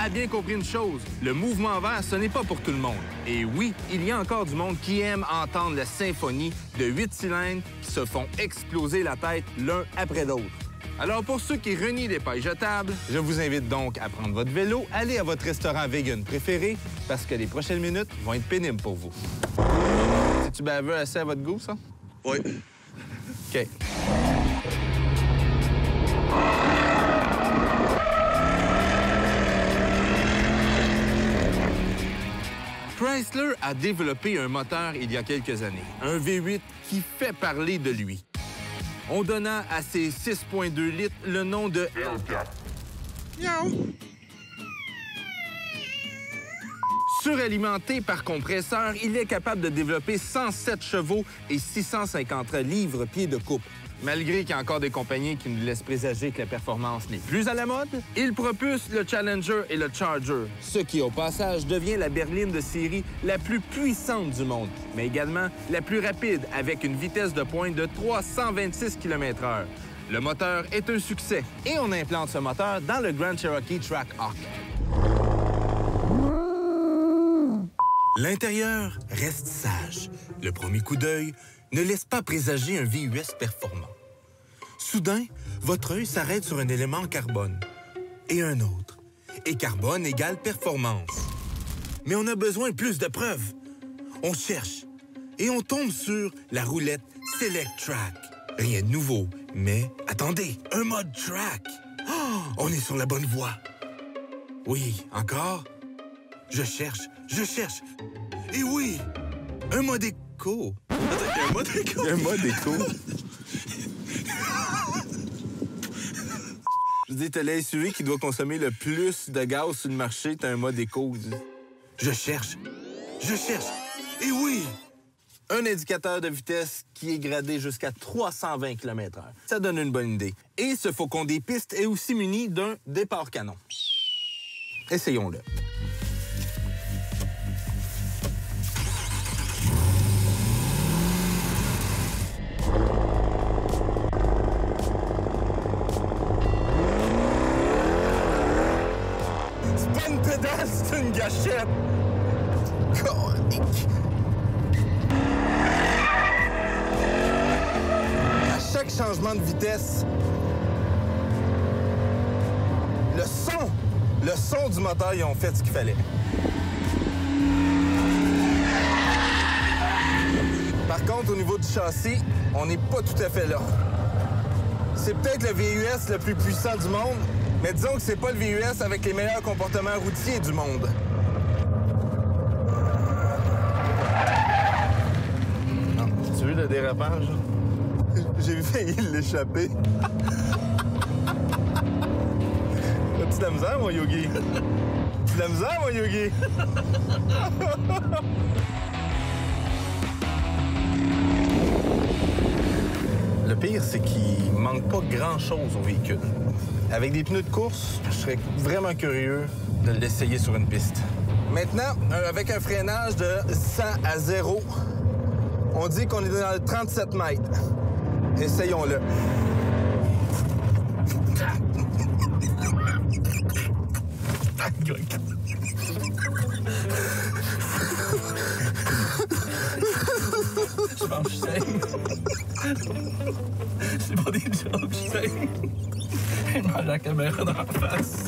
a bien compris une chose, le mouvement vert, ce n'est pas pour tout le monde. Et oui, il y a encore du monde qui aime entendre la symphonie de 8 cylindres qui se font exploser la tête l'un après l'autre. Alors pour ceux qui renient les pailles jetables, je vous invite donc à prendre votre vélo, aller à votre restaurant vegan préféré, parce que les prochaines minutes vont être pénibles pour vous. C'est-tu baveux assez à votre goût, ça? Oui. OK. Chrysler a développé un moteur il y a quelques années, un V8 qui fait parler de lui. On donna à ses 6,2 litres le nom de Hellcat. Suralimenté par compresseur, il est capable de développer 107 chevaux et 650 livres-pieds de coupe. Malgré qu'il y a encore des compagnies qui nous laissent présager que la performance n'est plus à la mode, il propulse le Challenger et le Charger, ce qui, au passage, devient la berline de série la plus puissante du monde, mais également la plus rapide, avec une vitesse de pointe de 326 km/h. Le moteur est un succès et on implante ce moteur dans le Grand Cherokee Trackhawk. L'intérieur reste sage. Le premier coup d'œil ne laisse pas présager un VUS performant. Soudain, votre œil s'arrête sur un élément en carbone. Et un autre. Et carbone égale performance. Mais on a besoin de plus de preuves. On cherche. Et on tombe sur la roulette Select Track. Rien de nouveau. Mais attendez, un mode track. Oh, on est sur la bonne voie. Oui, encore? Je cherche. Et oui, un mode éco. Un mode éco. Un mode éco. Je dis, t'as la SUV qui doit consommer le plus de gaz sur le marché, t'as un mode éco. Je cherche. Et oui, un indicateur de vitesse qui est gradé jusqu'à 320 km/h. Ça donne une bonne idée. Et ce faucon des pistes est aussi muni d'un départ canon. Essayons-le. Une pédale, c'est une gâchette! Colique! À chaque changement de vitesse, le son du moteur, ils ont fait ce qu'il fallait. Par contre, au niveau du châssis, on n'est pas tout à fait là. C'est peut-être le VUS le plus puissant du monde, mais disons que c'est pas le VUS avec les meilleurs comportements routiers du monde. Non, tu veux le dérapage? J'ai failli l'échapper. As-tu de la misère, mon Yogi? As-tu de la misère, mon Yogi? Le pire, c'est qu'il manque pas grand-chose au véhicule. Avec des pneus de course, je serais vraiment curieux de l'essayer sur une piste. Maintenant, avec un freinage de 100 à 0, on dit qu'on est dans le 37 mètres. Essayons-le. Je pense que je saigne. C'est pas des jokes, je saigne. Il mange la caméra dans la face.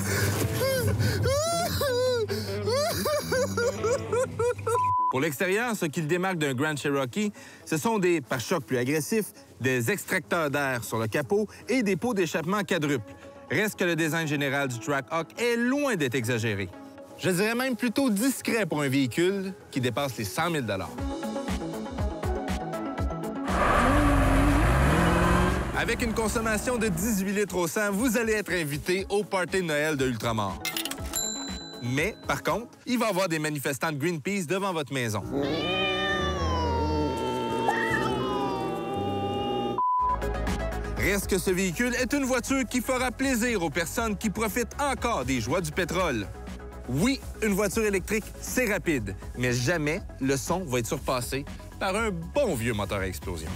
Pour l'extérieur, ce qui le démarque d'un Grand Cherokee, ce sont des pare-chocs plus agressifs, des extracteurs d'air sur le capot et des pots d'échappement quadruples. Reste que le design général du Trackhawk est loin d'être exagéré. Je dirais même plutôt discret pour un véhicule qui dépasse les 100 000 $. Avec une consommation de 18 litres au 100, vous allez être invité au party de Noël de Ultramar. Mais, par contre, il va y avoir des manifestants de Greenpeace devant votre maison. Reste que ce véhicule est une voiture qui fera plaisir aux personnes qui profitent encore des joies du pétrole. Oui, une voiture électrique, c'est rapide, mais jamais le son va être surpassé par un bon vieux moteur à explosion.